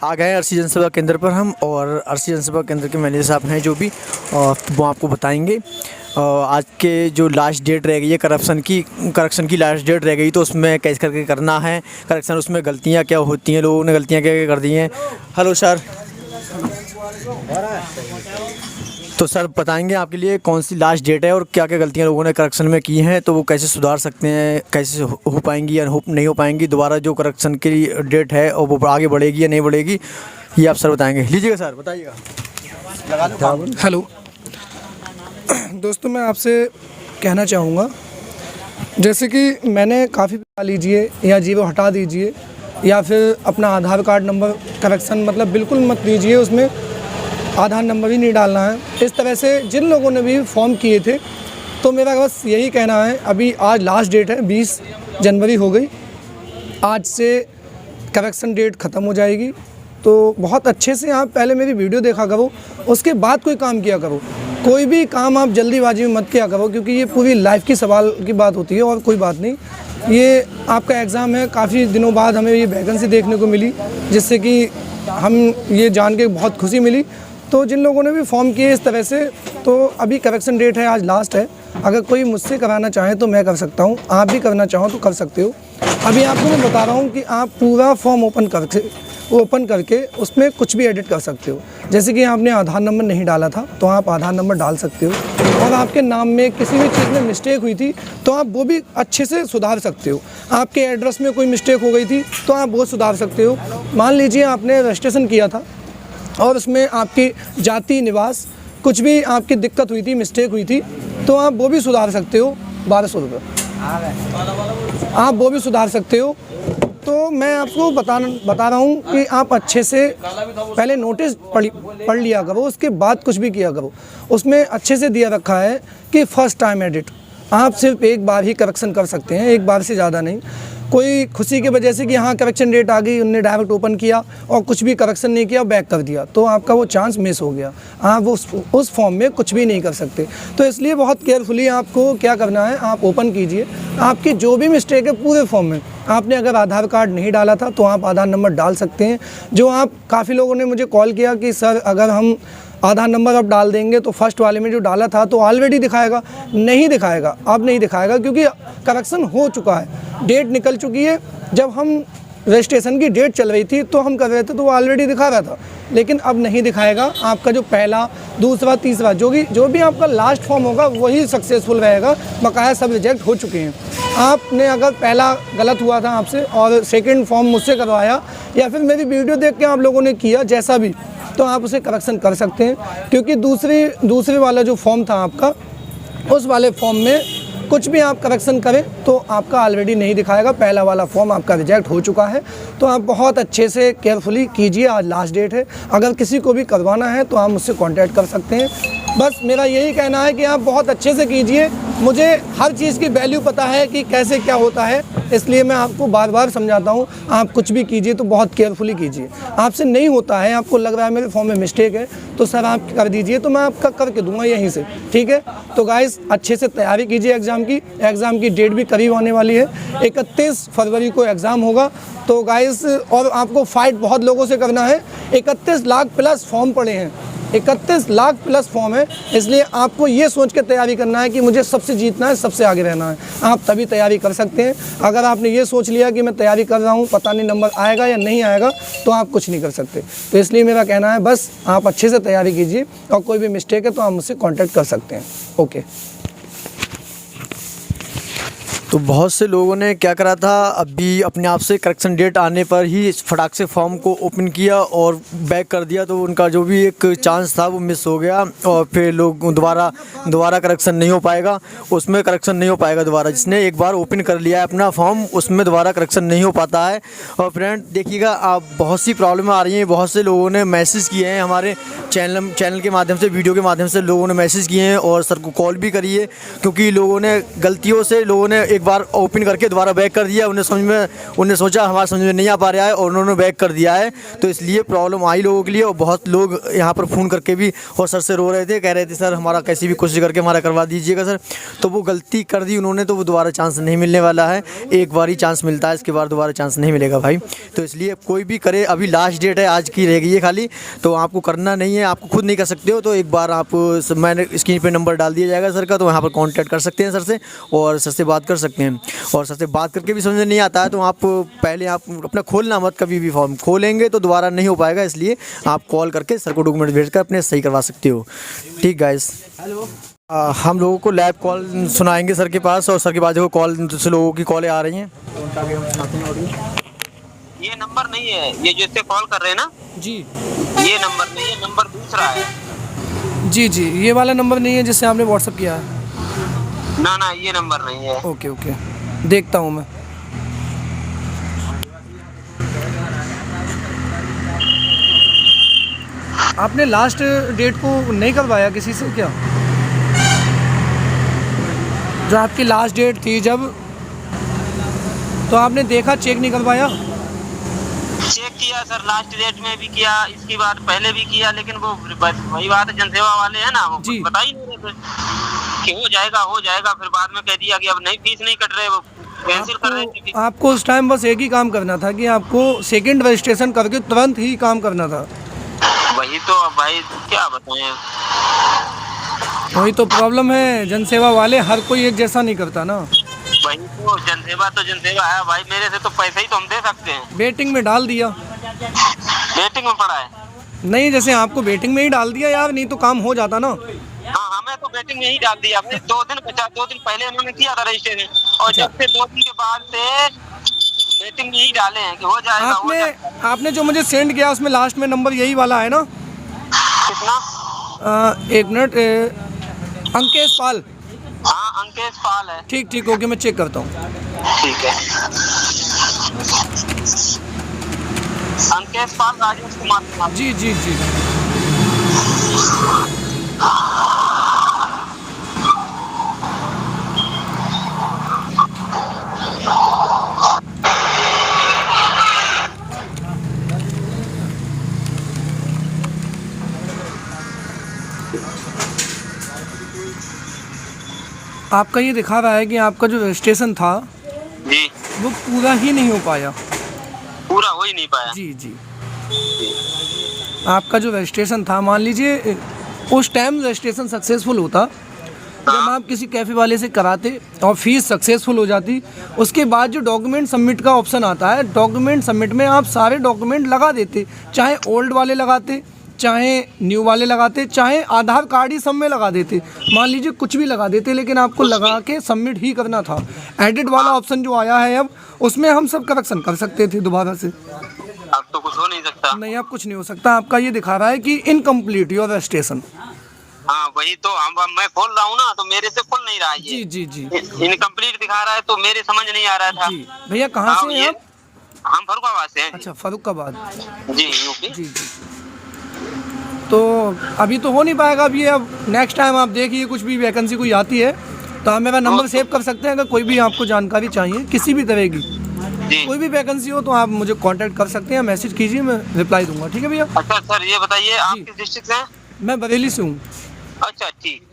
आ गए अर्शी जनसेवा केंद्र पर हम, और अर्शी जनसेवा केंद्र के मैनेजर साहब हैं जो भी वो आपको बताएंगे। आज के जो लास्ट डेट रह गई है करेक्शन की लास्ट डेट रह गई, तो उसमें कैसे करके करना है करेक्शन, उसमें गलतियाँ क्या होती हैं, लोगों ने गलतियाँ क्या क्या कर दी हैं। हेलो सर, तो सर बताएंगे आपके लिए कौन सी लास्ट डेट है और क्या क्या गलतियां लोगों ने करेक्शन में की हैं, तो वो कैसे सुधार सकते हैं, कैसे हो पाएंगी या नहीं हो पाएंगी, दोबारा जो करेक्शन की डेट है और वो आगे बढ़ेगी या नहीं बढ़ेगी, ये आप सर बताएंगे। लीजिएगा सर, बताइएगा। हेलो दोस्तों, मैं आपसे कहना चाहूँगा, जैसे कि मैंने काफ़ी लीजिए या जीरो हटा दीजिए, या फिर अपना आधार कार्ड नंबर करेक्शन मतलब बिल्कुल मत दीजिए, उसमें आधार नंबर ही नहीं डालना है। इस तरह से जिन लोगों ने भी फॉर्म किए थे, तो मेरा बस यही कहना है, अभी आज लास्ट डेट है, 20 जनवरी हो गई, आज से करेक्शन डेट ख़त्म हो जाएगी। तो बहुत अच्छे से आप पहले मेरी वीडियो देखा करो, उसके बाद कोई काम किया करो। कोई भी काम आप जल्दीबाजी में मत किया करो, क्योंकि ये पूरी लाइफ की सवाल की बात होती है और कोई बात नहीं। ये आपका एग्ज़ाम है, काफ़ी दिनों बाद हमें ये वैकेंसी देखने को मिली, जिससे कि हम ये जान के बहुत खुशी मिली। तो जिन लोगों ने भी फॉर्म किए इस तरह से, तो अभी करेक्शन डेट है, आज लास्ट है। अगर कोई मुझसे कराना चाहे तो मैं कर सकता हूँ, आप भी करना चाहो तो कर सकते हो। अभी आपको मैं बता रहा हूँ कि आप पूरा फॉर्म ओपन करके उसमें कुछ भी एडिट कर सकते हो। जैसे कि आपने आधार नंबर नहीं डाला था, तो आप आधार नंबर डाल सकते हो, और आपके नाम में किसी भी चीज़ में मिस्टेक हुई थी तो आप वो भी अच्छे से सुधार सकते हो। आपके एड्रेस में कोई मिस्टेक हो गई थी तो आप वो सुधार सकते हो। मान लीजिए आपने रजिस्ट्रेशन किया था और उसमें आपकी जाति, निवास, कुछ भी आपकी दिक्कत हुई थी, मिस्टेक हुई थी, तो आप वो भी सुधार सकते हो। 1200 रुपये आप वो भी सुधार सकते हो। तो मैं आपको बता रहा हूँ कि आप अच्छे से पहले नोटिस पढ़ लिया करो, उसके बाद कुछ भी किया करो। उसमें अच्छे से दिया रखा है कि फ़र्स्ट टाइम एडिट, आप सिर्फ एक बार ही करेक्शन कर सकते हैं, एक बार से ज़्यादा नहीं। कोई खुशी की वजह से कि हाँ करेक्शन डेट आ गई, उनने डायरेक्ट ओपन किया और कुछ भी करेक्शन नहीं किया, बैक कर दिया, तो आपका वो चांस मिस हो गया। आप उस फॉर्म में कुछ भी नहीं कर सकते। तो इसलिए बहुत केयरफुली आपको क्या करना है, आप ओपन कीजिए। आपकी जो भी मिस्टेक है पूरे फॉर्म में, आपने अगर आधार कार्ड नहीं डाला था तो आप आधार नंबर डाल सकते हैं। जो आप काफ़ी लोगों ने मुझे कॉल किया कि सर अगर हम आधार नंबर अब डाल देंगे तो फर्स्ट वाले में जो डाला था तो ऑलरेडी दिखाएगा। नहीं दिखाएगा, अब नहीं दिखाएगा, क्योंकि करेक्शन हो चुका है, डेट निकल चुकी है। जब हम रजिस्ट्रेशन की डेट चल रही थी तो हम कर रहे थे तो वो ऑलरेडी दिखा रहा था, लेकिन अब नहीं दिखाएगा। आपका जो पहला, दूसरा, तीसरा जो भी आपका लास्ट फॉर्म होगा वही सक्सेसफुल रहेगा, बकाया सब रिजेक्ट हो चुके हैं। आपने अगर पहला गलत हुआ था आपसे और सेकंड फॉर्म मुझसे करवाया, या फिर मेरी वीडियो देख के आप लोगों ने किया जैसा भी, तो आप उसे करेक्शन कर सकते हैं। क्योंकि दूसरे वाला जो फॉर्म था आपका, उस वाले फॉर्म में कुछ भी आप करेक्शन करें तो आपका ऑलरेडी नहीं दिखाएगा, पहला वाला फॉर्म आपका रिजेक्ट हो चुका है। तो आप बहुत अच्छे से केयरफुली कीजिए, आज लास्ट डेट है। अगर किसी को भी करवाना है तो आप मुझसे कांटेक्ट कर सकते हैं। बस मेरा यही कहना है कि आप बहुत अच्छे से कीजिए। मुझे हर चीज़ की वैल्यू पता है कि कैसे क्या होता है, इसलिए मैं आपको बार बार समझाता हूँ। आप कुछ भी कीजिए तो बहुत केयरफुली कीजिए। आपसे नहीं होता है, आपको लग रहा है मेरे फॉर्म में मिस्टेक है, तो सर आप कर दीजिए, तो मैं आपका करके दूंगा यहीं से, ठीक है। तो गाइस अच्छे से तैयारी कीजिए एग्ज़ाम की डेट भी करीब आने वाली है, 31 फरवरी को एग्ज़ाम होगा। तो गाइस, और आपको फाइट बहुत लोगों से करना है। 31 लाख प्लस फॉर्म पड़े हैं, 31 लाख प्लस फॉर्म है, इसलिए आपको ये सोच के तैयारी करना है कि मुझे सबसे जीतना है, सबसे आगे रहना है। आप तभी तैयारी कर सकते हैं। अगर आपने ये सोच लिया कि मैं तैयारी कर रहा हूँ, पता नहीं नंबर आएगा या नहीं आएगा, तो आप कुछ नहीं कर सकते। तो इसलिए मेरा कहना है बस आप अच्छे से तैयारी कीजिए, और कोई भी मिस्टेक है तो आप मुझसे कॉन्टैक्ट कर सकते हैं। ओके। तो बहुत से लोगों ने क्या करा था, अभी अपने आप से करेक्शन डेट आने पर ही फटाक से फॉर्म को ओपन किया और बैक कर दिया, तो उनका जो भी एक चांस था वो मिस हो गया, और फिर लोग दोबारा करेक्शन नहीं हो पाएगा, उसमें करेक्शन नहीं हो पाएगा दोबारा। जिसने एक बार ओपन कर लिया है अपना फॉर्म, उसमें दोबारा करेक्शन नहीं हो पाता है। और फ्रेंड देखिएगा, आप बहुत सी प्रॉब्लम आ रही हैं। बहुत से लोगों ने मैसेज किए हैं हमारे चैनल के माध्यम से, वीडियो के माध्यम से लोगों ने मैसेज किए हैं, और सर को कॉल भी करी है, क्योंकि लोगों ने गलतियों से एक एक बार ओपन करके दोबारा बैक कर दिया। उन्हें सोचा हमारा समझ में नहीं आ पा रहा है और उन्होंने बैक कर दिया है, तो इसलिए प्रॉब्लम आई लोगों के लिए। और बहुत लोग यहाँ पर फ़ोन करके भी और सर से रो रहे थे, कह रहे थे सर हमारा कैसी भी कोशिश करके हमारा करवा दीजिएगा सर। तो वो गलती कर दी उन्होंने, तो वो दोबारा चांस नहीं मिलने वाला है। एक बार ही चांस मिलता है, इसके बाद दोबारा चांस नहीं मिलेगा भाई। तो इसलिए कोई भी करे, अभी लास्ट डेट है, आज की रह गई है खाली, तो आपको करना नहीं है, आपको खुद नहीं कर सकते हो तो एक बार आप, मैंने स्क्रीन पे नंबर डाल दिया जाएगा सर का, तो यहाँ पर कांटेक्ट कर सकते हैं सर से और सर से बात कर सकते हैं। और सर से बात करके भी समझ में नहीं आता है तो आप पहले आप अपना खोलना मत, कभी भी फॉर्म खोलेंगे तो दोबारा नहीं हो पाएगा, इसलिए आप कॉल करके सर को डॉक्यूमेंट भेज कर अपने सही करवा सकते हो। ठीक गाइस, हेलो, हम लोगों को लाइव कॉल सुनाएंगे सर के पास, और सर के बाद जो कॉल दूसरे लोगों की कॉलें आ रही हैं तो उनका भी हम सुनाते हैं। ये नंबर नहीं है, ये जिससे कॉल कर रहे हैं ना जी, ये नंबर नहीं है, नंबर दूसरा है। जी जी, ये वाला नंबर नहीं है जिससे आपने व्हाट्सअप किया है? ना ना, ये नंबर नहीं है। ओके ओके, देखता हूँ मैं। आपने लास्ट डेट को नहीं करवाया किसी से क्या? जो आपकी लास्ट डेट थी जब, तो आपने देखा, चेक नहीं करवाया? चेक किया सर, लास्ट डेट में भी किया, इसकी बात पहले भी किया, लेकिन वो बस वही बात है, जनसेवा वाले हैं ना, वो जी। बता ही नहीं रहे थे कि हो जाएगा। फिर बाद में कह दिया कि अब नहीं, फीस नहीं कट रहे, वो कैंसिल कर रहे थे। आपको उस टाइम बस एक ही काम करना था कि आपको सेकंड रजिस्ट्रेशन करके तुरंत ही काम करना था। वही तो, अब भाई क्या बताएं। वही तो प्रॉब्लम है, जनसेवा वाले हर कोई एक जैसा नहीं करता ना। वही तो, जनसेवा है भाई, मेरे से तो पैसे ही तो हम दे सकते हैं। वेटिंग में डाल दिया? वेटिंग में पड़ा है। नहीं, जैसे आपको वेटिंग में ही डाल दिया यार, नहीं तो काम हो जाता ना। हाँ, हमें तो वेटिंग में ही डाल दिया भाई। 2 दिन पहले उन्होंने किया था रजिस्ट्रेशन, और जब से 2 दिन के बाद से वेटिंग में ही डाले हैं कि हो जाएगा। आपने जो मुझे सेंड किया उसमें लास्ट में नंबर यही वाला है ना? कितना? एक मिनट, अंकेश पाल। हाँ, अंकेश पाल है। ठीक ठीक, ओके, मैं चेक करता हूँ। ठीक है, अंकेश पाल, राजेश कुमार। जी जी जी। आपका ये दिखा रहा है कि आपका जो रजिस्ट्रेशन था जी, वो पूरा ही नहीं हो पाया। पूरा हो ही नहीं पाया। जी जी, आपका जो रजिस्ट्रेशन था, मान लीजिए उस टाइम रजिस्ट्रेशन सक्सेसफुल होता जब आप किसी कैफ़े वाले से कराते और फीस सक्सेसफुल हो जाती। उसके बाद जो डॉक्यूमेंट सबमिट का ऑप्शन आता है, डॉक्यूमेंट सबमिट में आप सारे डॉक्यूमेंट लगा देते, चाहे ओल्ड वाले लगाते, चाहे न्यू वाले लगाते, चाहे आधार कार्ड ही सब में लगा देते, मान लीजिए कुछ भी लगा देते, लेकिन आपको लगा के सबमिट ही करना था। एडिट वाला ऑप्शन जो आया है अब, उसमें हम सब करेक्शन कर सकते थे दोबारा से। अब तो कुछ हो नहीं सकता। नहीं, अब कुछ नहीं हो सकता। आपका ये दिखा रहा है कि इनकम्प्लीट योर रजिस्ट्रेशन। हाँ, वही तो, मैं खोल रहा हूँ ना, तो मेरे से खुल नहीं रहा है ये। जी जी जी, इनकम्प्लीट दिखा रहा है, तो मेरे समझ नहीं आ रहा था। जी भैया, कहाँ से हैं आप? हम फर्रुखाबाद से हैं। अच्छा, फर्रुखाबाद। जी, यूपी। जी जी, तो अभी तो हो नहीं पाएगा। अब ये, अब नेक्स्ट टाइम आप देखिए कुछ भी वैकेंसी कोई आती है तो आप मेरा नंबर सेव कर सकते हैं। अगर कोई भी आपको जानकारी चाहिए किसी भी तरह की, जी। कोई भी वैकेंसी हो, तो आप मुझे कांटेक्ट कर सकते हैं, मैसेज कीजिए, मैं रिप्लाई दूंगा। ठीक है भैया? अच्छा सर, ये बताइए आप किस डिस्ट्रिक्ट से हैं? मैं बरेली से हूँ। अच्छा, ठीक।